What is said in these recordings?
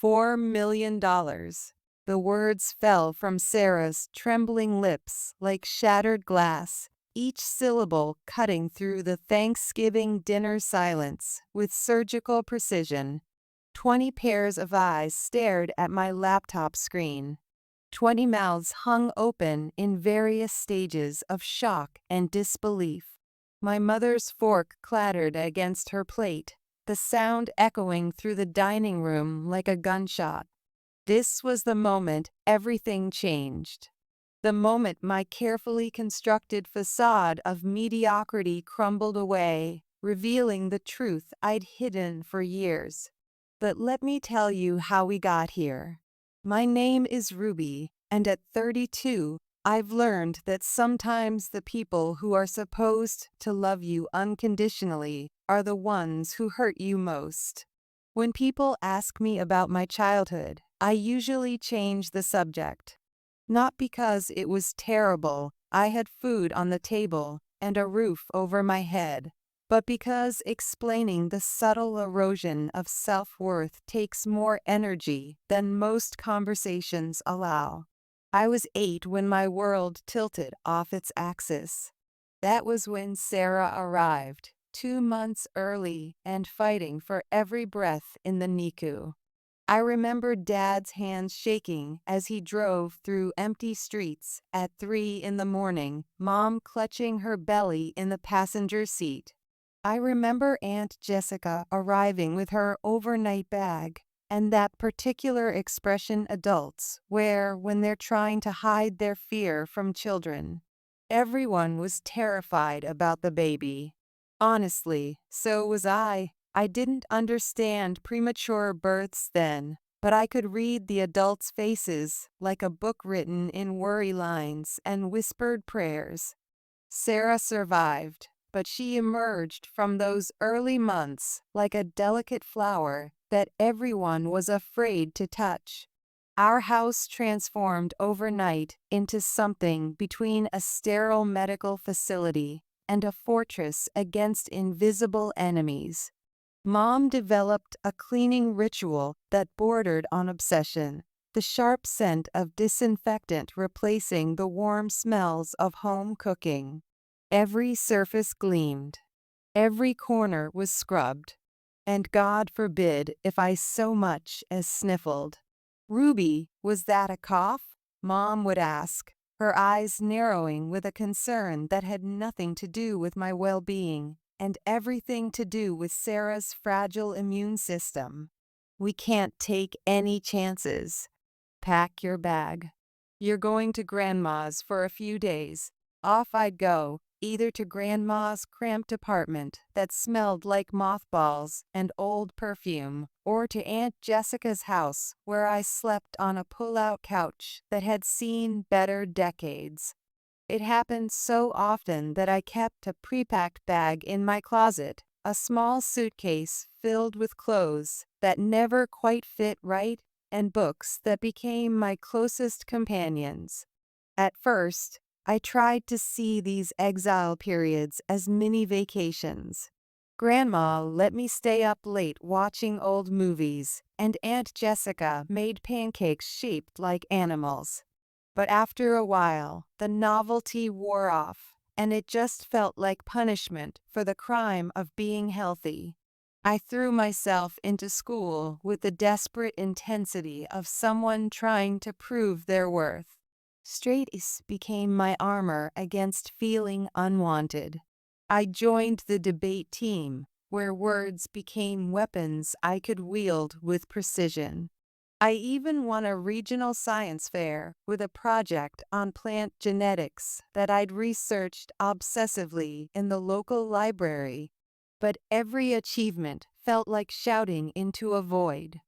$4 million. The words fell from Sarah's trembling lips like shattered glass, each syllable cutting through the Thanksgiving dinner silence with surgical precision. 20 pairs of eyes stared at my laptop screen. 20 mouths hung open in various stages of shock and disbelief. My mother's fork clattered against her plate, the sound echoing through the dining room like a gunshot. This was the moment everything changed. The moment my carefully constructed facade of mediocrity crumbled away, revealing the truth I'd hidden for years. But let me tell you how we got here. My name is Ruby, and at 32, I've learned that sometimes the people who are supposed to love you unconditionally are the ones who hurt you most. When people ask me about my childhood, I usually change the subject. Not because it was terrible, I had food on the table and a roof over my head, but because explaining the subtle erosion of self-worth takes more energy than most conversations allow. I was 8 when my world tilted off its axis. That was when Sarah arrived, 2 months early and fighting for every breath in the NICU. I remember Dad's hands shaking as he drove through empty streets at 3 in the morning, Mom clutching her belly in the passenger seat. I remember Aunt Jessica arriving with her overnight bag, and that particular expression adults wear when they're trying to hide their fear from children. Everyone was terrified about the baby. Honestly, so was I. I didn't understand premature births then, but I could read the adults' faces like a book written in worry lines and whispered prayers. Sarah survived, but she emerged from those early months like a delicate flower that everyone was afraid to touch. Our house transformed overnight into something between a sterile medical facility and a fortress against invisible enemies. Mom developed a cleaning ritual that bordered on obsession, the sharp scent of disinfectant replacing the warm smells of home cooking. Every surface gleamed. Every corner was scrubbed. And God forbid if I so much as sniffled. "Ruby, was that a cough?" Mom would ask, her eyes narrowing with a concern that had nothing to do with my well-being and everything to do with Sarah's fragile immune system. "We can't take any chances. Pack your bag. You're going to Grandma's for a few days." Off I'd go, either to Grandma's cramped apartment that smelled like mothballs and old perfume, or to Aunt Jessica's house where I slept on a pull-out couch that had seen better decades. It happened so often that I kept a pre-packed bag in my closet, a small suitcase filled with clothes that never quite fit right, and books that became my closest companions. At first, I tried to see these exile periods as mini vacations. Grandma let me stay up late watching old movies, and Aunt Jessica made pancakes shaped like animals. But after a while, the novelty wore off, and it just felt like punishment for the crime of being healthy. I threw myself into school with the desperate intensity of someone trying to prove their worth. Straight A's became my armor against feeling unwanted. I joined the debate team, where words became weapons I could wield with precision. I even won a regional science fair with a project on plant genetics that I'd researched obsessively in the local library. But every achievement felt like shouting into a void.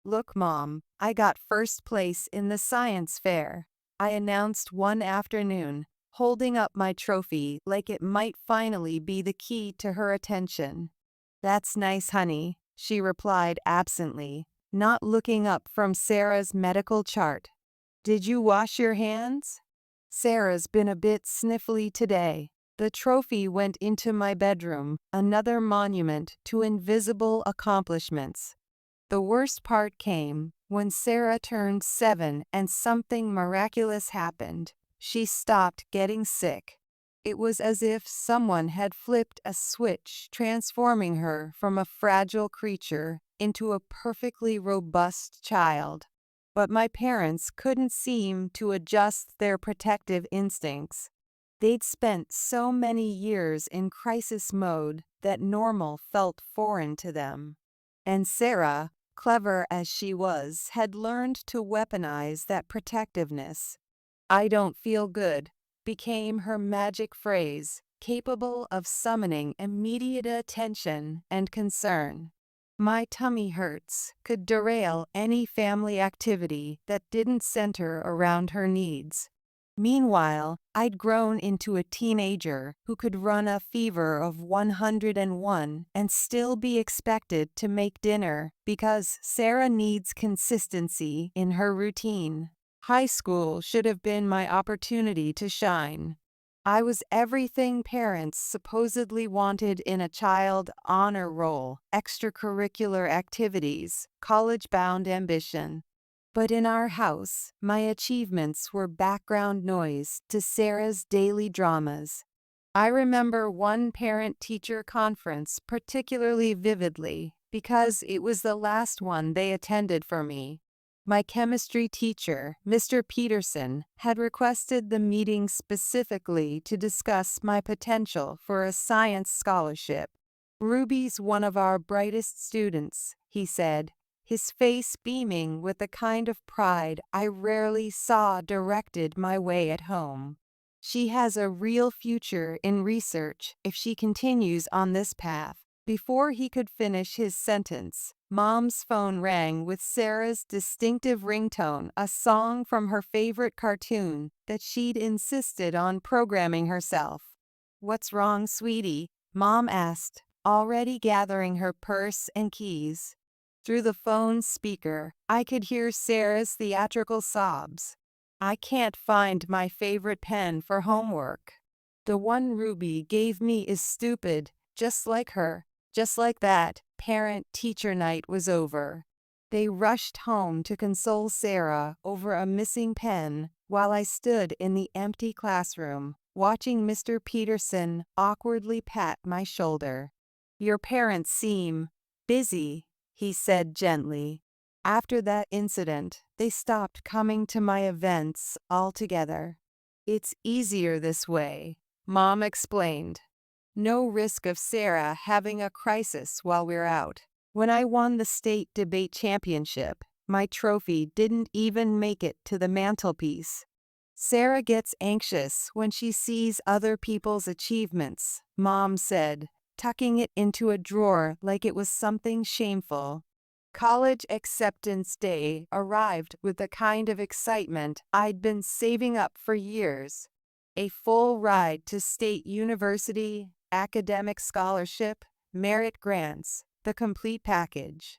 "Look, Mom, I got first place in the science fair," I announced one afternoon, holding up my trophy like it might finally be the key to her attention. "That's nice, honey," she replied absently, not looking up from Sarah's medical chart. "Did you wash your hands?" "Sarah's been a bit sniffly today." The trophy went into my bedroom, another monument to invisible accomplishments. The worst part came when Sarah turned 7 and something miraculous happened. She stopped getting sick. It was as if someone had flipped a switch, transforming her from a fragile creature into a perfectly robust child. But my parents couldn't seem to adjust their protective instincts. They'd spent so many years in crisis mode that normal felt foreign to them. And Sarah, clever as she was, had learned to weaponize that protectiveness. "I don't feel good" became her magic phrase, capable of summoning immediate attention and concern. "My tummy hurts" could derail any family activity that didn't center around her needs. Meanwhile, I'd grown into a teenager who could run a fever of 101 and still be expected to make dinner because Sarah needs consistency in her routine. High school should have been my opportunity to shine. I was everything parents supposedly wanted in a child: honor roll, extracurricular activities, college-bound ambition. But in our house, my achievements were background noise to Sarah's daily dramas. I remember one parent-teacher conference particularly vividly because it was the last one they attended for me. My chemistry teacher, Mr. Peterson, had requested the meeting specifically to discuss my potential for a science scholarship. "Ruby's one of our brightest students," he said, his face beaming with the kind of pride I rarely saw directed my way at home. "She has a real future in research if she continues on this path." Before he could finish his sentence, Mom's phone rang with Sarah's distinctive ringtone, a song from her favorite cartoon that she'd insisted on programming herself. "What's wrong, sweetie?" Mom asked, already gathering her purse and keys. Through the phone's speaker, I could hear Sarah's theatrical sobs. "I can't find my favorite pen for homework. The one Ruby gave me is stupid, just like her." Just like that, parent-teacher night was over. They rushed home to console Sarah over a missing pen while I stood in the empty classroom, watching Mr. Peterson awkwardly pat my shoulder. "Your parents seem busy," he said gently. After that incident, they stopped coming to my events altogether. "It's easier this way," Mom explained. "No risk of Sarah having a crisis while we're out." When I won the state debate championship, my trophy didn't even make it to the mantelpiece. "Sarah gets anxious when she sees other people's achievements," Mom said, tucking it into a drawer like it was something shameful. College acceptance day arrived with the kind of excitement I'd been saving up for years. A full ride to state university, academic scholarship, merit grants, the complete package.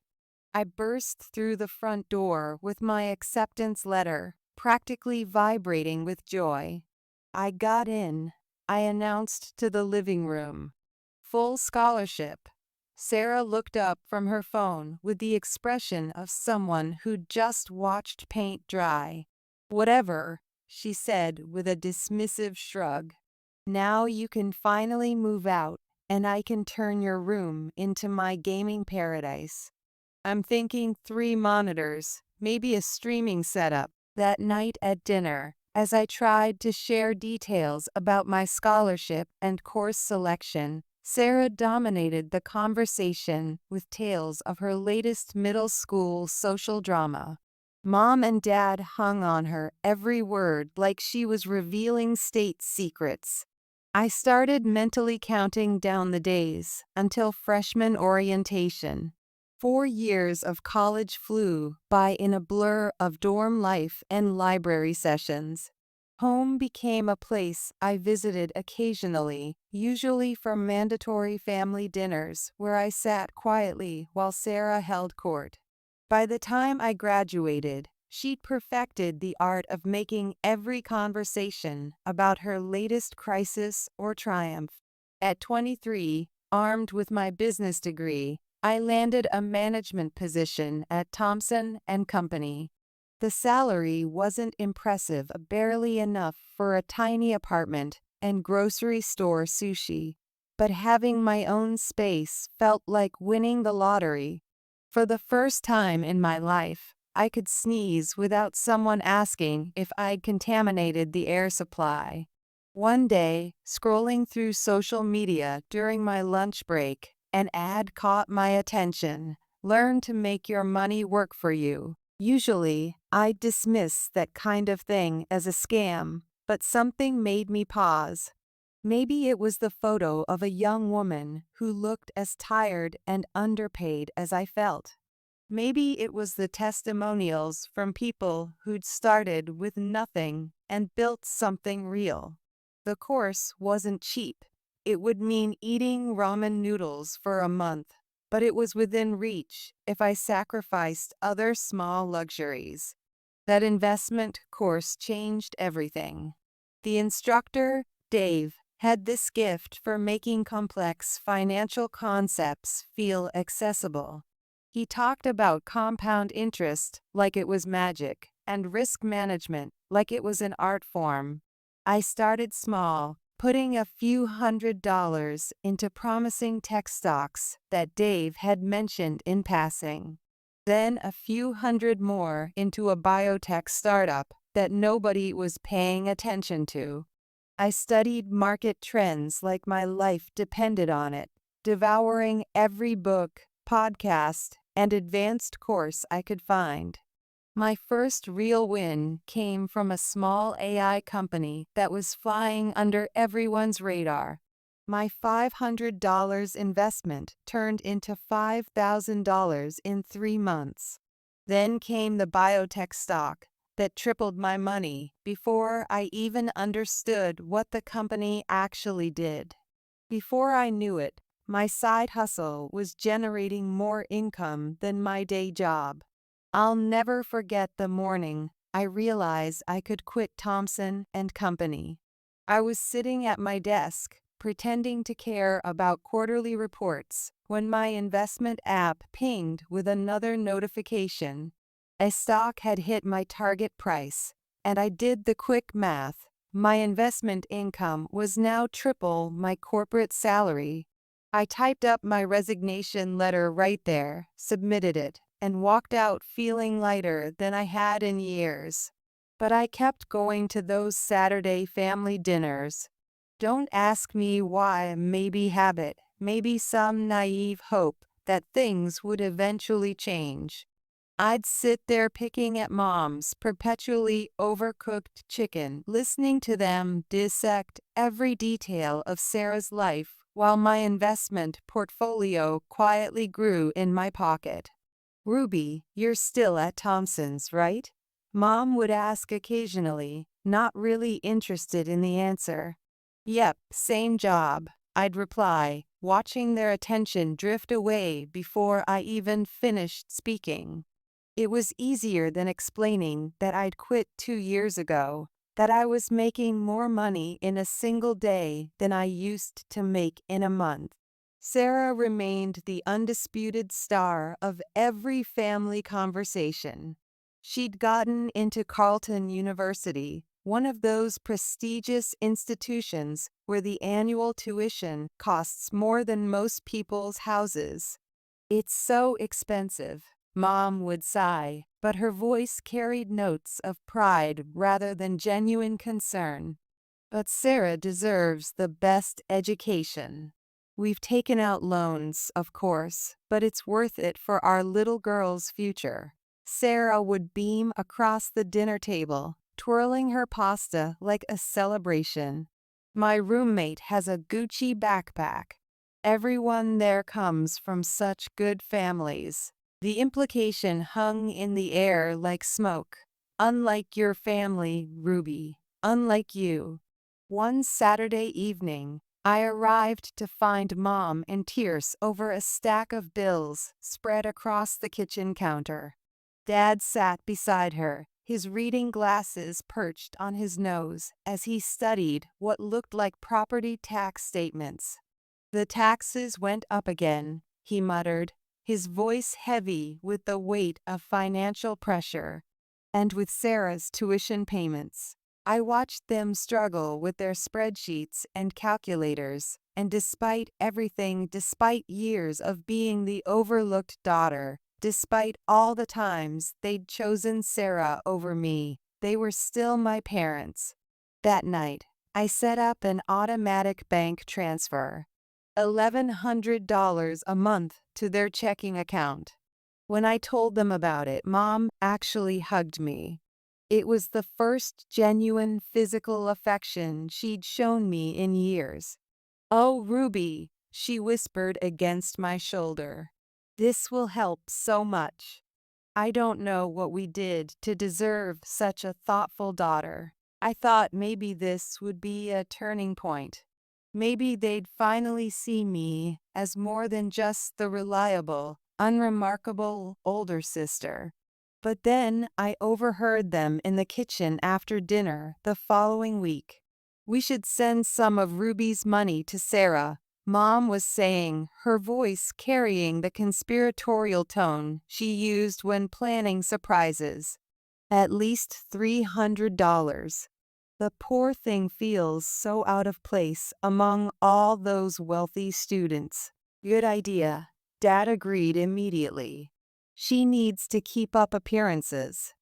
I burst through the front door with my acceptance letter, practically vibrating with joy. "I got in," I announced to the living room. "Full scholarship." Sarah looked up from her phone with the expression of someone who'd just watched paint dry. "Whatever," she said with a dismissive shrug. "Now you can finally move out, and I can turn your room into my gaming paradise." I'm thinking 3 monitors, maybe a streaming setup. That night at dinner, as I tried to share details about my scholarship and course selection, Sarah dominated the conversation with tales of her latest middle school social drama. Mom and Dad hung on her every word like she was revealing state secrets. I started mentally counting down the days until freshman orientation. 4 years of college flew by in a blur of dorm life and library sessions. Home became a place I visited occasionally, usually for mandatory family dinners where I sat quietly while Sarah held court. By the time I graduated, she'd perfected the art of making every conversation about her latest crisis or triumph. At 23, armed with my business degree, I landed a management position at Thompson and Company. The salary wasn't impressive, barely enough for a tiny apartment and grocery store sushi. But having my own space felt like winning the lottery. For the first time in my life, I could sneeze without someone asking if I'd contaminated the air supply. One day, scrolling through social media during my lunch break, an ad caught my attention. Learn to make your money work for you. Usually, I dismiss that kind of thing as a scam, but something made me pause. Maybe it was the photo of a young woman who looked as tired and underpaid as I felt. Maybe it was the testimonials from people who'd started with nothing and built something real. The course wasn't cheap. It would mean eating ramen noodles for a month, but it was within reach if I sacrificed other small luxuries. That investment course changed everything. The instructor, Dave, had this gift for making complex financial concepts feel accessible. He talked about compound interest like it was magic, and risk management like it was an art form. I started small, putting a few $100s into promising tech stocks that Dave had mentioned in passing. Then a few hundred more into a biotech startup that nobody was paying attention to. I studied market trends like my life depended on it, devouring every book, podcast, and advanced course I could find. My first real win came from a small AI company that was flying under everyone's radar. My $500 investment turned into $5,000 in 3 months. Then came the biotech stock that tripled my money before I even understood what the company actually did. Before I knew it, my side hustle was generating more income than my day job. I'll never forget the morning I realized I could quit Thompson and Company. I was sitting at my desk, pretending to care about quarterly reports, when my investment app pinged with another notification. A stock had hit my target price, and I did the quick math. My investment income was now triple my corporate salary. I typed up my resignation letter right there, submitted it, and walked out feeling lighter than I had in years. But I kept going to those Saturday family dinners. Don't ask me why. Maybe habit, maybe some naive hope that things would eventually change. I'd sit there picking at Mom's perpetually overcooked chicken, listening to them dissect every detail of Sarah's life while my investment portfolio quietly grew in my pocket. "Ruby, you're still at Thompson's, right?" Mom would ask occasionally, not really interested in the answer. "Yep, same job," I'd reply, watching their attention drift away before I even finished speaking. It was easier than explaining that I'd quit 2 years ago, that I was making more money in a single day than I used to make in a month. Sarah remained the undisputed star of every family conversation. She'd gotten into Carleton University, one of those prestigious institutions where the annual tuition costs more than most people's houses. "It's so expensive," Mom would sigh, but her voice carried notes of pride rather than genuine concern. "But Sarah deserves the best education. We've taken out loans, of course, but it's worth it for our little girl's future." Sarah would beam across the dinner table, twirling her pasta like a celebration. "My roommate has a Gucci backpack. Everyone there comes from such good families." The implication hung in the air like smoke. "Unlike your family, Ruby. Unlike you." One Saturday evening, I arrived to find Mom in tears over a stack of bills spread across the kitchen counter. Dad sat beside her, his reading glasses perched on his nose as he studied what looked like property tax statements. "The taxes went up again," he muttered. his voice heavy with the weight of financial pressure. And with Sarah's tuition payments, I watched them struggle with their spreadsheets and calculators, and despite everything, despite years of being the overlooked daughter, despite all the times they'd chosen Sarah over me, they were still my parents. That night, I set up an automatic bank transfer, $1,100 a month, to their checking account. When I told them about it, Mom actually hugged me. It was the first genuine physical affection she'd shown me in years. "Oh, Ruby," she whispered against my shoulder. "This will help so much. I don't know what we did to deserve such a thoughtful daughter." I thought maybe this would be a turning point. Maybe they'd finally see me as more than just the reliable, unremarkable older sister. But then I overheard them in the kitchen after dinner the following week. "We should send some of Ruby's money to Sarah," Mom was saying, her voice carrying the conspiratorial tone she used when planning surprises. "At least $300. The poor thing feels so out of place among all those wealthy students." "Good idea," Dad agreed immediately. "She needs to keep up appearances.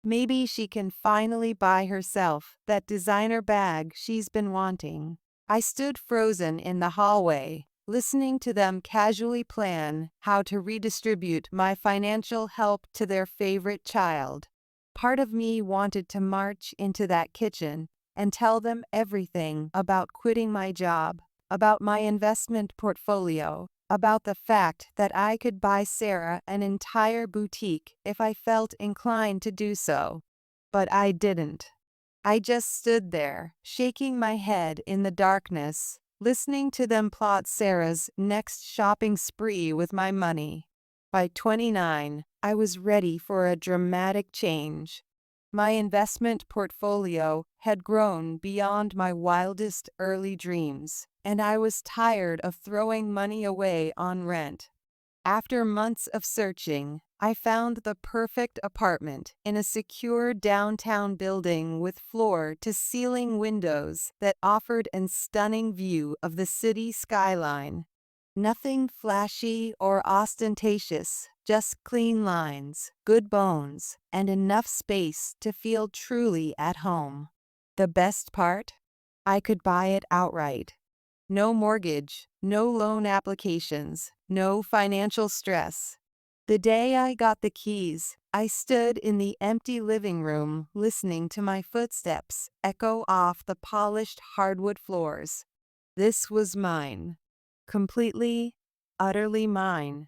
Maybe she can finally buy herself that designer bag she's been wanting." I stood frozen in the hallway, listening to them casually plan how to redistribute my financial help to their favorite child. Part of me wanted to march into that kitchen and tell them everything about quitting my job, about my investment portfolio, about the fact that I could buy Sarah an entire boutique if I felt inclined to do so. But I didn't. I just stood there, shaking my head in the darkness, listening to them plot Sarah's next shopping spree with my money. By 29, I was ready for a dramatic change. My investment portfolio had grown beyond my wildest early dreams, and I was tired of throwing money away on rent. After months of searching, I found the perfect apartment in a secure downtown building with floor-to-ceiling windows that offered a stunning view of the city skyline. Nothing flashy or ostentatious, just clean lines, good bones, and enough space to feel truly at home. The best part? I could buy it outright. No mortgage, no loan applications, no financial stress. The day I got the keys, I stood in the empty living room listening to my footsteps echo off the polished hardwood floors. This was mine. Completely, utterly mine.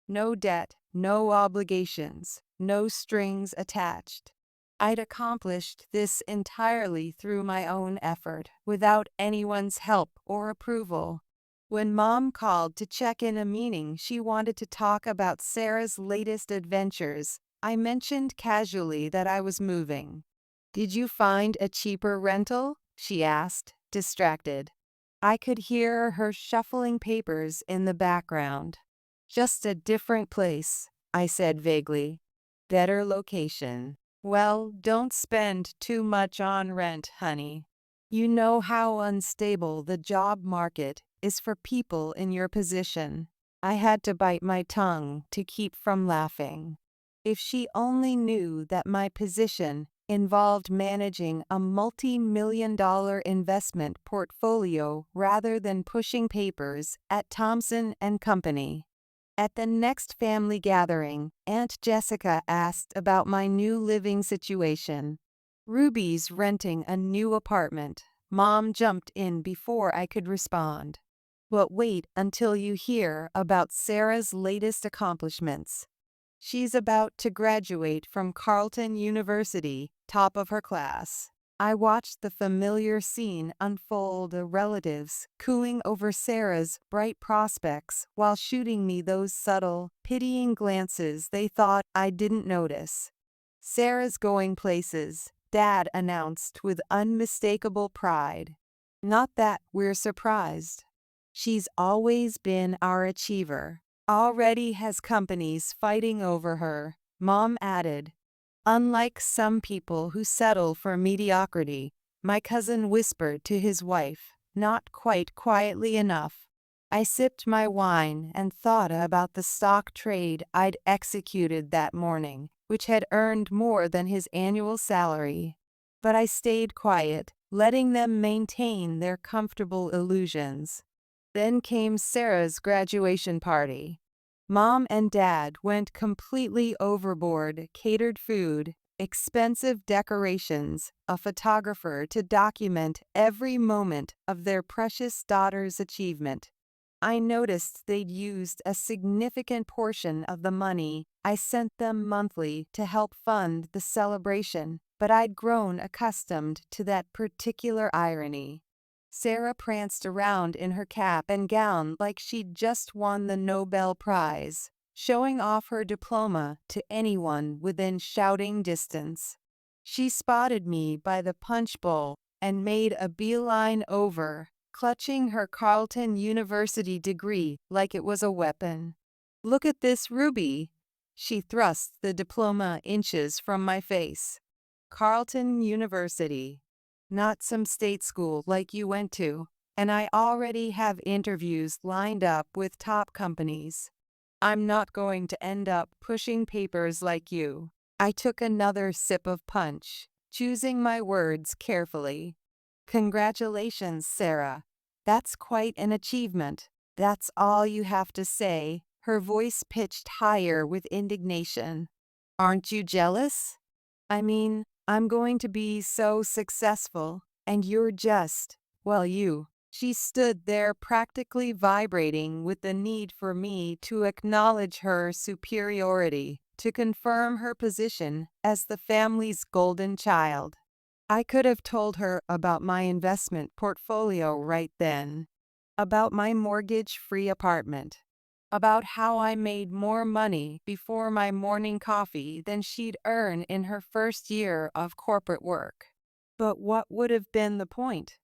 No debt, no obligations, no strings attached. I'd accomplished this entirely through my own effort, without anyone's help or approval. When Mom called to check in a meeting she wanted to talk about Sarah's latest adventures, I mentioned casually that I was moving. "Did you find a cheaper rental?" she asked, distracted. I could hear her shuffling papers in the background. "Just a different place," I said vaguely. "Better location." "Well, don't spend too much on rent, honey. You know how unstable the job market is for people in your position." I had to bite my tongue to keep from laughing. If she only knew that my position involved managing a multi-million-dollar investment portfolio rather than pushing papers at Thompson and Company. At the next family gathering, Aunt Jessica asked about my new living situation. "Ruby's renting a new apartment." Mom jumped in before I could respond. "But wait until you hear about Sarah's latest accomplishments. She's about to graduate from Carleton University, top of her class." I watched the familiar scene unfold, the relatives cooing over Sarah's bright prospects while shooting me those subtle, pitying glances they thought I didn't notice. "Sarah's going places," Dad announced with unmistakable pride. "Not that we're surprised. She's always been our achiever. Already has companies fighting over her, Mom added. Unlike some people who settle for mediocrity, my cousin whispered to his wife, not quite quietly enough. I sipped my wine and thought about the stock trade I'd executed that morning, which had earned more than his annual salary. But I stayed quiet, letting them maintain their comfortable illusions. Then came Sarah's graduation party. Mom and Dad went completely overboard, catered food, expensive decorations, a photographer to document every moment of their precious daughter's achievement. I noticed they'd used a significant portion of the money I sent them monthly to help fund the celebration, but I'd grown accustomed to that particular irony. Sarah pranced around in her cap and gown like she'd just won the Nobel Prize, showing off her diploma to anyone within shouting distance. She spotted me by the punch bowl and made a beeline over, clutching her Carleton University degree like it was a weapon. "Look at this ruby." She thrust the diploma inches from my face. "Carleton University. Not some state school like you went to, and I already have interviews lined up with top companies. I'm not going to end up pushing papers like you." I took another sip of punch, choosing my words carefully. "Congratulations, Sarah. That's quite an achievement. That's all you have to say," her voice pitched higher with indignation. "Aren't you jealous? I mean, I'm going to be so successful, and you're just, well, you." She stood there practically vibrating with the need for me to acknowledge her superiority, to confirm her position as the family's golden child. I could have told her about my investment portfolio right then, about my mortgage-free apartment, about how I made more money before my morning coffee than she'd earn in her first year of corporate work. But what would have been the point?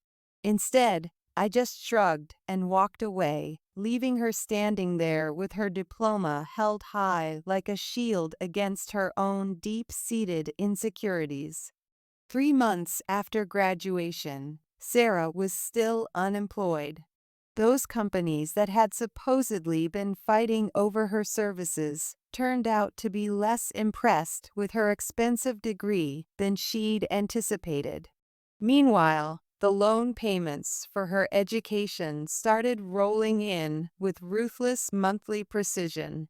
Instead, I just shrugged and walked away, leaving her standing there with her diploma held high like a shield against her own deep-seated insecurities. 3 months after graduation, Sarah was still unemployed. Those companies that had supposedly been fighting over her services turned out to be less impressed with her expensive degree than she'd anticipated. Meanwhile, the loan payments for her education started rolling in with ruthless monthly precision.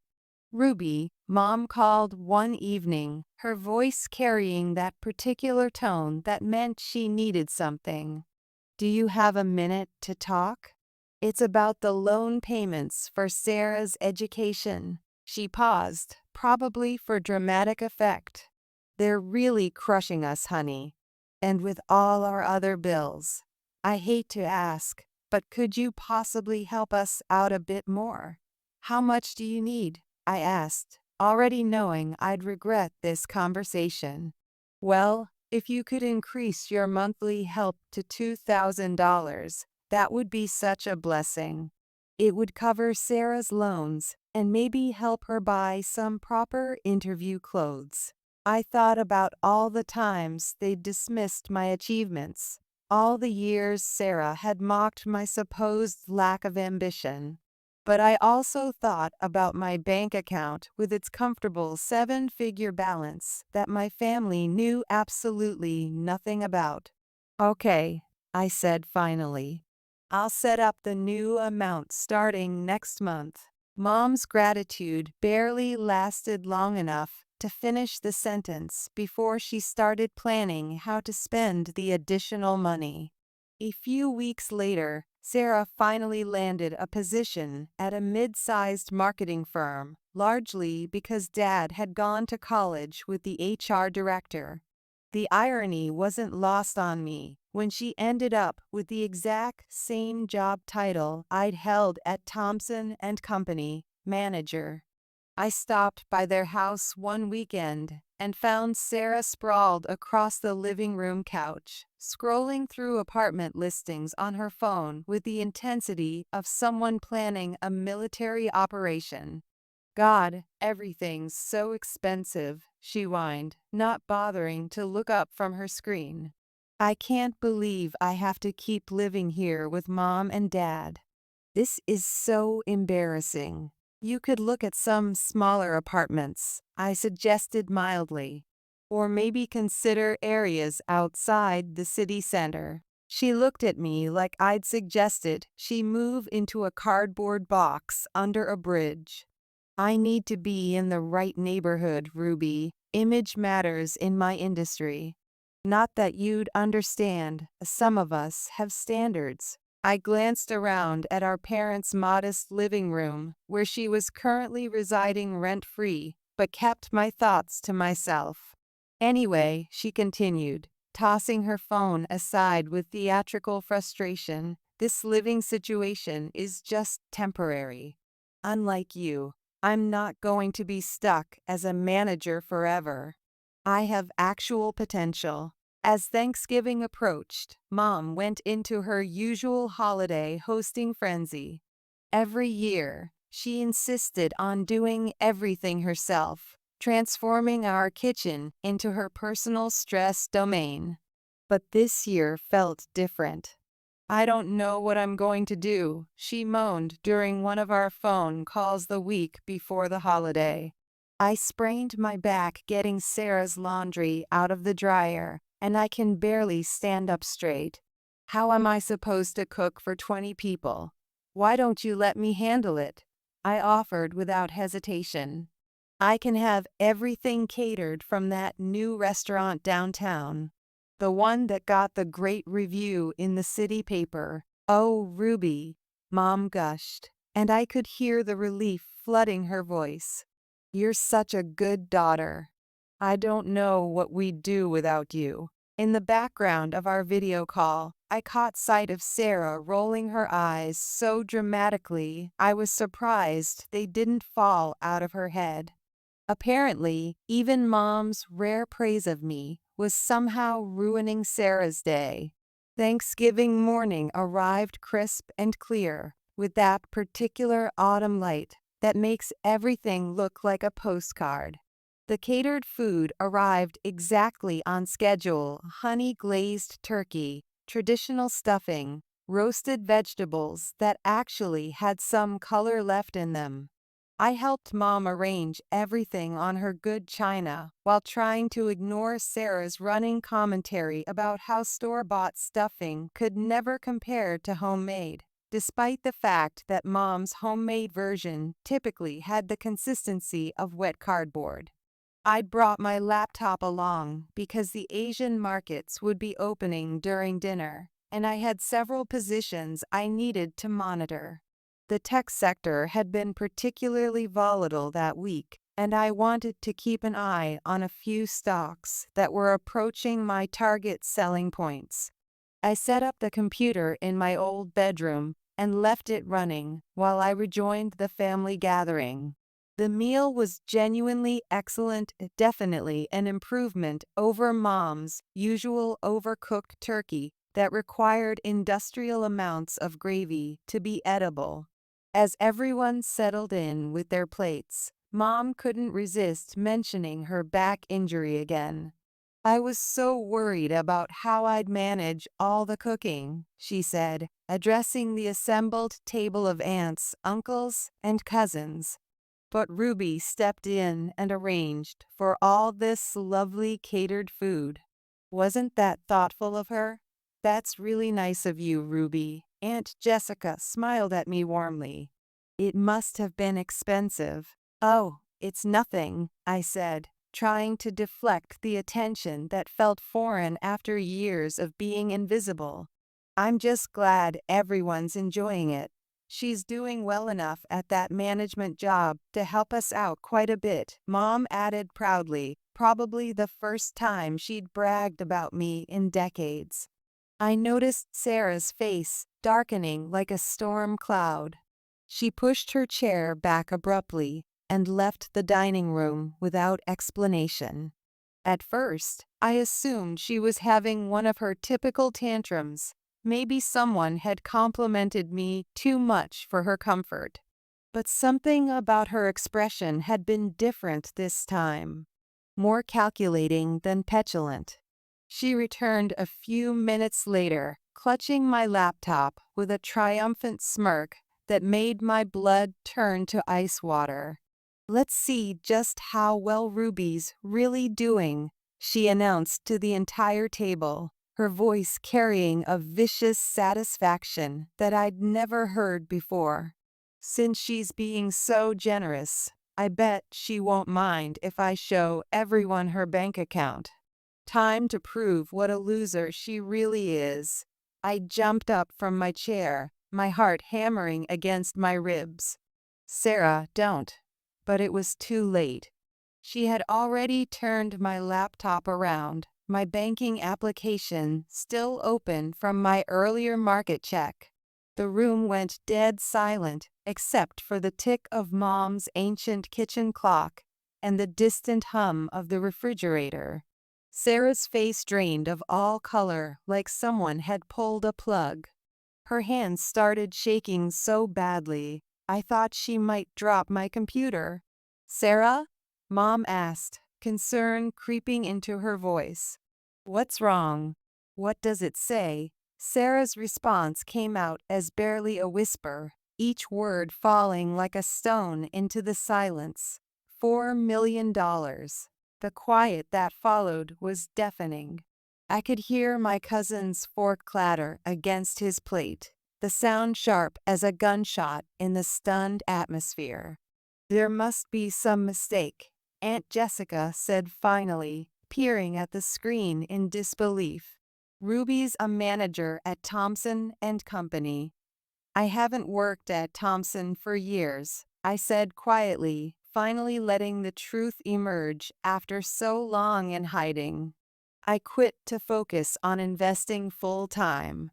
"Ruby," Mom called one evening, her voice carrying that particular tone that meant she needed something. "Do you have a minute to talk? It's about the loan payments for Sarah's education." She paused, probably for dramatic effect. "They're really crushing us, honey. And with all our other bills. I hate to ask, but could you possibly help us out a bit more?" "How much do you need?" I asked, already knowing I'd regret this conversation. "Well, if you could increase your monthly help to $2,000, that would be such a blessing. It would cover Sarah's loans and maybe help her buy some proper interview clothes." I thought about all the times they'd dismissed my achievements, all the years Sarah had mocked my supposed lack of ambition. But I also thought about my bank account with its comfortable seven-figure balance that my family knew absolutely nothing about. "Okay," I said finally. "I'll set up the new amount starting next month." Mom's gratitude barely lasted long enough to finish the sentence before she started planning how to spend the additional money. A few weeks later, Sarah finally landed a position at a mid-sized marketing firm, largely because Dad had gone to college with the HR director. The irony wasn't lost on me when she ended up with the exact same job title I'd held at Thompson and Company, manager. I stopped by their house one weekend, and found Sarah sprawled across the living room couch, scrolling through apartment listings on her phone with the intensity of someone planning a military operation. God, everything's so expensive, she whined, not bothering to look up from her screen. I can't believe I have to keep living here with Mom and Dad. This is so embarrassing. You could look at some smaller apartments, I suggested mildly. Or maybe consider areas outside the city center. She looked at me like I'd suggested she move into a cardboard box under a bridge. I need to be in the right neighborhood, Ruby. Image matters in my industry. Not that you'd understand, some of us have standards. I glanced around at our parents' modest living room, where she was currently residing rent-free, but kept my thoughts to myself. Anyway, she continued, tossing her phone aside with theatrical frustration, this living situation is just temporary. Unlike you, I'm not going to be stuck as a manager forever. I have actual potential. As Thanksgiving approached, Mom went into her usual holiday hosting frenzy. Every year, she insisted on doing everything herself, transforming our kitchen into her personal stress domain. But this year felt different. I don't know what I'm going to do, she moaned during one of our phone calls the week before the holiday. I sprained my back getting Sarah's laundry out of the dryer, and I can barely stand up straight. How am I supposed to cook for 20 people? Why don't you let me handle it? I offered without hesitation. I can have everything catered from that new restaurant downtown. The one that got the great review in the city paper. Oh, Ruby, Mom gushed, and I could hear the relief flooding her voice. You're such a good daughter. I don't know what we'd do without you. In the background of our video call, I caught sight of Sarah rolling her eyes so dramatically I was surprised they didn't fall out of her head. Apparently, even Mom's rare praise of me was somehow ruining Sarah's day. Thanksgiving morning arrived crisp and clear, with that particular autumn light that makes everything look like a postcard. The catered food arrived exactly on schedule: honey-glazed turkey, traditional stuffing, roasted vegetables that actually had some color left in them. I helped Mom arrange everything on her good china while trying to ignore Sarah's running commentary about how store-bought stuffing could never compare to homemade, despite the fact that Mom's homemade version typically had the consistency of wet cardboard. I'd brought my laptop along because the Asian markets would be opening during dinner, and I had several positions I needed to monitor. The tech sector had been particularly volatile that week, and I wanted to keep an eye on a few stocks that were approaching my target selling points. I set up the computer in my old bedroom and left it running while I rejoined the family gathering. The meal was genuinely excellent, definitely an improvement over Mom's usual overcooked turkey that required industrial amounts of gravy to be edible. As everyone settled in with their plates, Mom couldn't resist mentioning her back injury again. I was so worried about how I'd manage all the cooking, she said, addressing the assembled table of aunts, uncles, and cousins. But Ruby stepped in and arranged for all this lovely catered food. Wasn't that thoughtful of her? That's really nice of you, Ruby. Aunt Jessica smiled at me warmly. It must have been expensive. Oh, it's nothing, I said, trying to deflect the attention that felt foreign after years of being invisible. I'm just glad everyone's enjoying it. She's doing well enough at that management job to help us out quite a bit, Mom added proudly, probably the first time she'd bragged about me in decades. I noticed Sarah's face darkening like a storm cloud. She pushed her chair back abruptly and left the dining room without explanation. At first, I assumed she was having one of her typical tantrums. Maybe someone had complimented me too much for her comfort. But something about her expression had been different this time, more calculating than petulant. She returned a few minutes later, clutching my laptop with a triumphant smirk that made my blood turn to ice water. "Let's see just how well Ruby's really doing," she announced to the entire table, her voice carrying a vicious satisfaction that I'd never heard before. "Since she's being so generous, I bet she won't mind if I show everyone her bank account. Time to prove what a loser she really is." I jumped up from my chair, my heart hammering against my ribs. "Sarah, don't." But it was too late. She had already turned my laptop around, my banking application still open from my earlier market check. The room went dead silent, except for the tick of Mom's ancient kitchen clock and the distant hum of the refrigerator. Sarah's face drained of all color, like someone had pulled a plug. Her hands started shaking so badly, I thought she might drop my computer. "Sarah?" Mom asked, concern creeping into her voice. "What's wrong? What does it say?" Sarah's response came out as barely a whisper, each word falling like a stone into the silence. $4 million. The quiet that followed was deafening. I could hear my cousin's fork clatter against his plate, the sound sharp as a gunshot in the stunned atmosphere. "There must be some mistake," Aunt Jessica said finally, peering at the screen in disbelief. "Ruby's a manager at Thompson and Company." "I haven't worked at Thompson for years," I said quietly, finally letting the truth emerge after so long in hiding. "I quit to focus on investing full-time.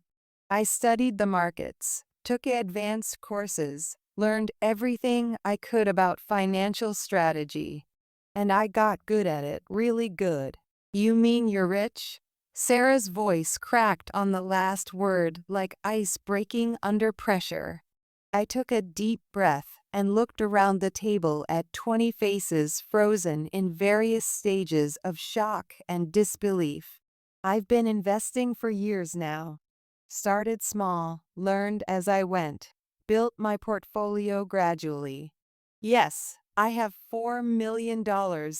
I studied the markets, took advanced courses, learned everything I could about financial strategy. And I got good at it, really good." "You mean you're rich?" Sarah's voice cracked on the last word like ice breaking under pressure. I took a deep breath and looked around the table at 20 faces frozen in various stages of shock and disbelief. "I've been investing for years now. Started small, learned as I went, built my portfolio gradually. Yes, I have $4 million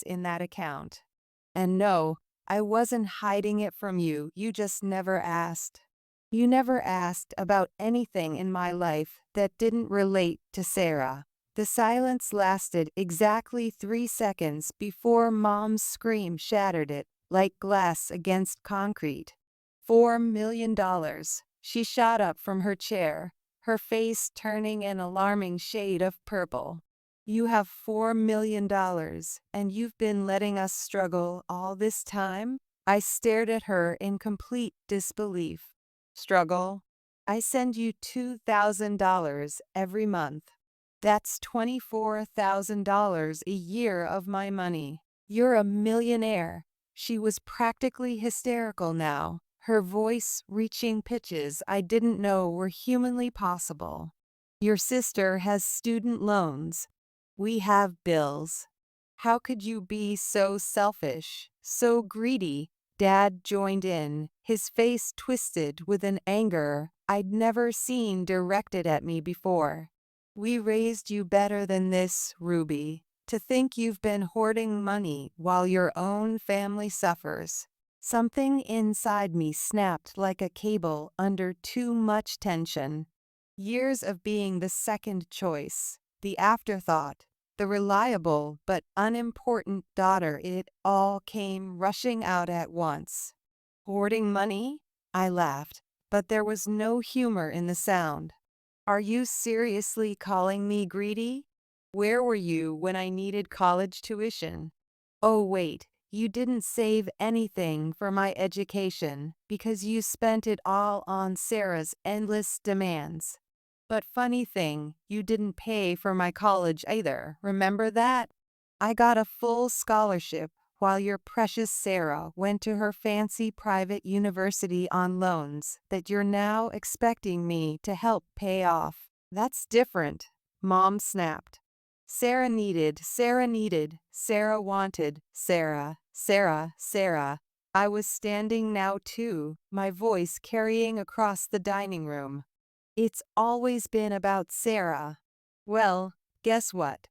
in that account. And no, I wasn't hiding it from you, you just never asked. You never asked about anything in my life that didn't relate to Sarah." The silence lasted exactly 3 seconds before Mom's scream shattered it, like glass against concrete. $4 million. She shot up from her chair, her face turning an alarming shade of purple. "You have $4 million, and you've been letting us struggle all this time?" I stared at her in complete disbelief. "Struggle? I send you $2,000 every month. That's $24,000 a year of my money. You're a millionaire." She was practically hysterical now, her voice reaching pitches I didn't know were humanly possible. "Your sister has student loans. We have bills. How could you be so selfish, so greedy?" Dad joined in, his face twisted with an anger I'd never seen directed at me before. "We raised you better than this, Ruby. To think you've been hoarding money while your own family suffers." Something inside me snapped like a cable under too much tension. Years of being the second choice, the afterthought, the reliable but unimportant daughter, it all came rushing out at once. "Hoarding money?" I laughed, but there was no humor in the sound. "Are you seriously calling me greedy? Where were you when I needed college tuition? Oh wait, you didn't save anything for my education because you spent it all on Sarah's endless demands. But funny thing, you didn't pay for my college either, remember that? I got a full scholarship while your precious Sarah went to her fancy private university on loans that you're now expecting me to help pay off. That's different, Mom snapped. Sarah needed, Sarah wanted, Sarah. I was standing now too, my voice carrying across the dining room. It's always been about Sarah. Well, guess what?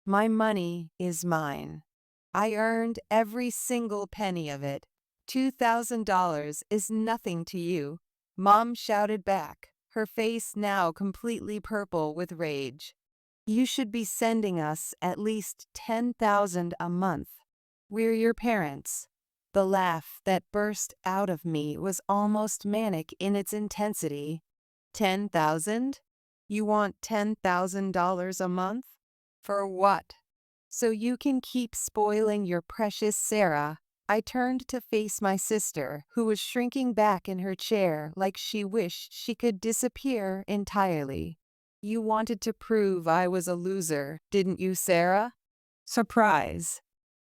My money is mine. I earned every single penny of it. $2,000 is nothing to you, Mom shouted back, her face now completely purple with rage. You should be sending us at least $10,000 a month. We're your parents. The laugh that burst out of me was almost manic in its intensity. 10,000? You want $10,000 a month? For what? So you can keep spoiling your precious Sarah. I turned to face my sister, who was shrinking back in her chair like she wished she could disappear entirely. You wanted to prove I was a loser, didn't you, Sarah? Surprise.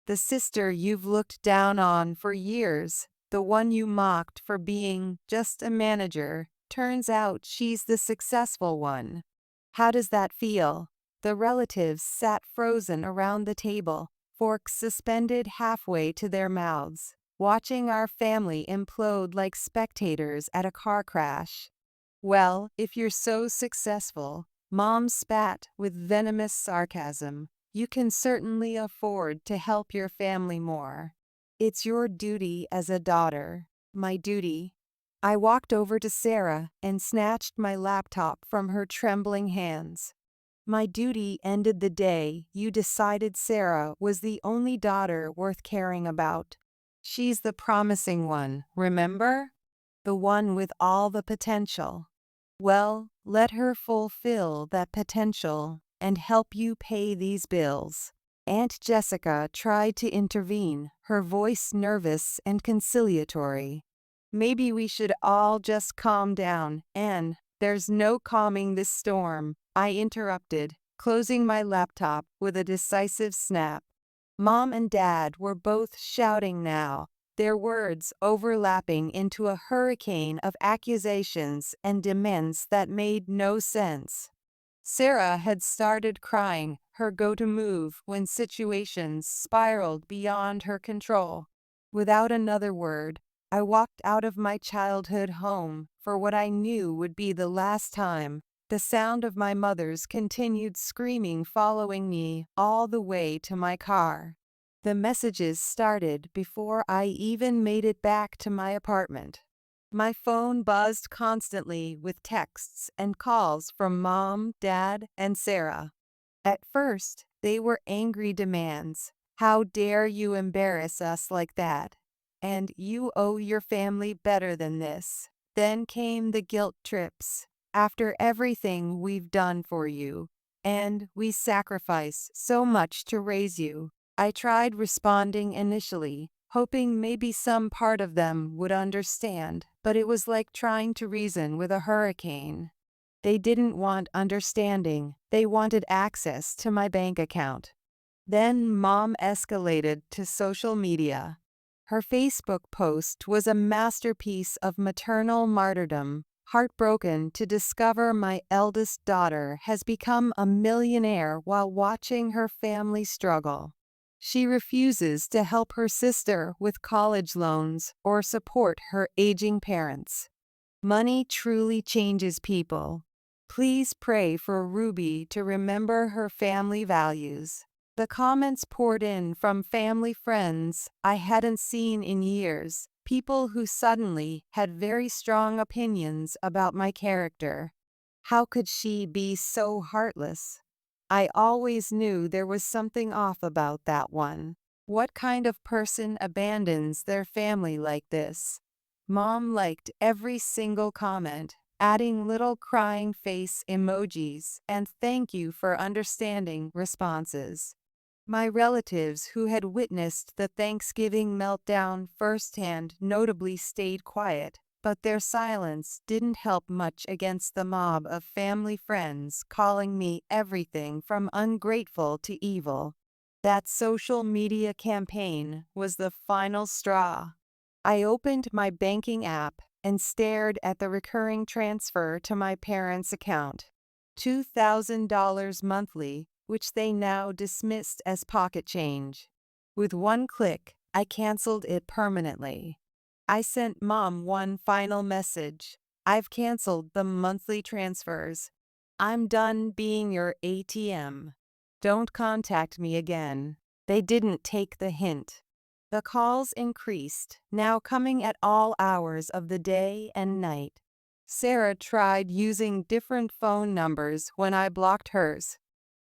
The sister you've looked down on for years, the one you mocked for being just a manager, turns out she's the successful one. How does that feel? The relatives sat frozen around the table, forks suspended halfway to their mouths, watching our family implode like spectators at a car crash. Well, if you're so successful, Mom spat with venomous sarcasm, you can certainly afford to help your family more. It's your duty as a daughter. My duty. I walked over to Sarah and snatched my laptop from her trembling hands. My duty ended the day you decided Sarah was the only daughter worth caring about. She's the promising one, remember? The one with all the potential. Well, let her fulfill that potential and help you pay these bills. Aunt Jessica tried to intervene, her voice nervous and conciliatory. Maybe we should all just calm down, Anne. There's no calming this storm, I interrupted, closing my laptop with a decisive snap. Mom and Dad were both shouting now, their words overlapping into a hurricane of accusations and demands that made no sense. Sarah had started crying, her go-to move when situations spiraled beyond her control. Without another word, I walked out of my childhood home for what I knew would be the last time. The sound of my mother's continued screaming following me all the way to my car. The messages started before I even made it back to my apartment. My phone buzzed constantly with texts and calls from Mom, Dad, and Sarah. At first, they were angry demands. How dare you embarrass us like that? And you owe your family better than this. Then came the guilt trips. After everything we've done for you, and we sacrifice so much to raise you. I tried responding initially, hoping maybe some part of them would understand, but it was like trying to reason with a hurricane. They didn't want understanding, they wanted access to my bank account. Then Mom escalated to social media. Her Facebook post was a masterpiece of maternal martyrdom, heartbroken to discover my eldest daughter has become a millionaire while watching her family struggle. She refuses to help her sister with college loans or support her aging parents. Money truly changes people. Please pray for Ruby to remember her family values. The comments poured in from family friends I hadn't seen in years, people who suddenly had very strong opinions about my character. How could she be so heartless? I always knew there was something off about that one. What kind of person abandons their family like this? Mom liked every single comment, adding little crying face emojis and thank you for understanding responses. My relatives who had witnessed the Thanksgiving meltdown firsthand notably stayed quiet, but their silence didn't help much against the mob of family friends calling me everything from ungrateful to evil. That social media campaign was the final straw. I opened my banking app and stared at the recurring transfer to my parents' account. $2,000 monthly, which they now dismissed as pocket change. With one click, I canceled it permanently. I sent Mom one final message. I've canceled the monthly transfers. I'm done being your ATM. Don't contact me again. They didn't take the hint. The calls increased, now coming at all hours of the day and night. Sarah tried using different phone numbers when I blocked hers.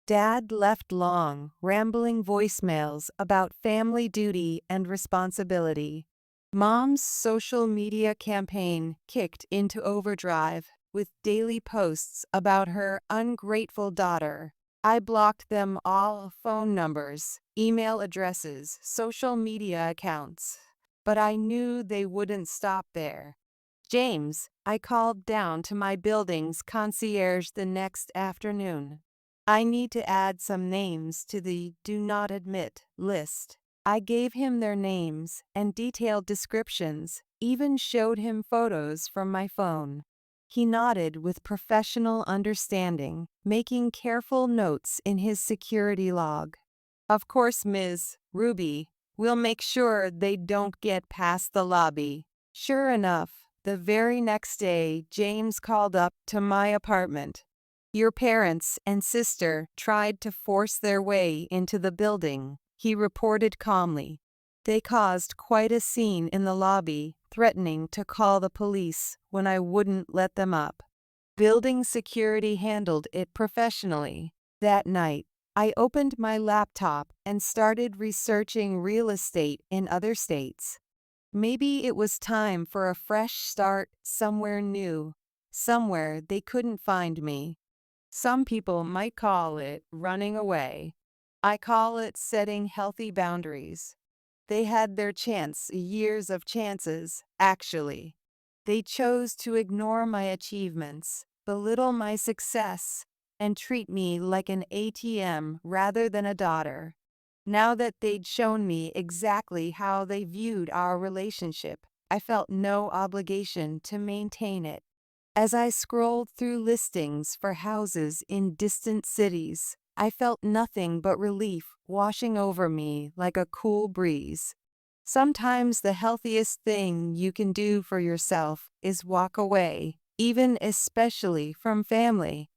Dad left long, rambling voicemails about family duty and responsibility. Mom's social media campaign kicked into overdrive with daily posts about her ungrateful daughter. I blocked them all: phone numbers, email addresses, social media accounts. But I knew they wouldn't stop there. James, I called down to my building's concierge the next afternoon. I need to add some names to the do not admit list. I gave him their names and detailed descriptions, even showed him photos from my phone. He nodded with professional understanding, making careful notes in his security log. Of course, Ms. Ruby, we'll make sure they don't get past the lobby. Sure enough, the very next day, James called up to my apartment. Your parents and sister tried to force their way into the building, he reported calmly. They caused quite a scene in the lobby, threatening to call the police when I wouldn't let them up. Building security handled it professionally. That night, I opened my laptop and started researching real estate in other states. Maybe it was time for a fresh start somewhere new, somewhere they couldn't find me. Some people might call it running away. I call it setting healthy boundaries. They had their chance, years of chances, actually. They chose to ignore my achievements, belittle my success, and treat me like an ATM rather than a daughter. Now that they'd shown me exactly how they viewed our relationship, I felt no obligation to maintain it. As I scrolled through listings for houses in distant cities, I felt nothing but relief washing over me like a cool breeze. Sometimes the healthiest thing you can do for yourself is walk away, even especially from family.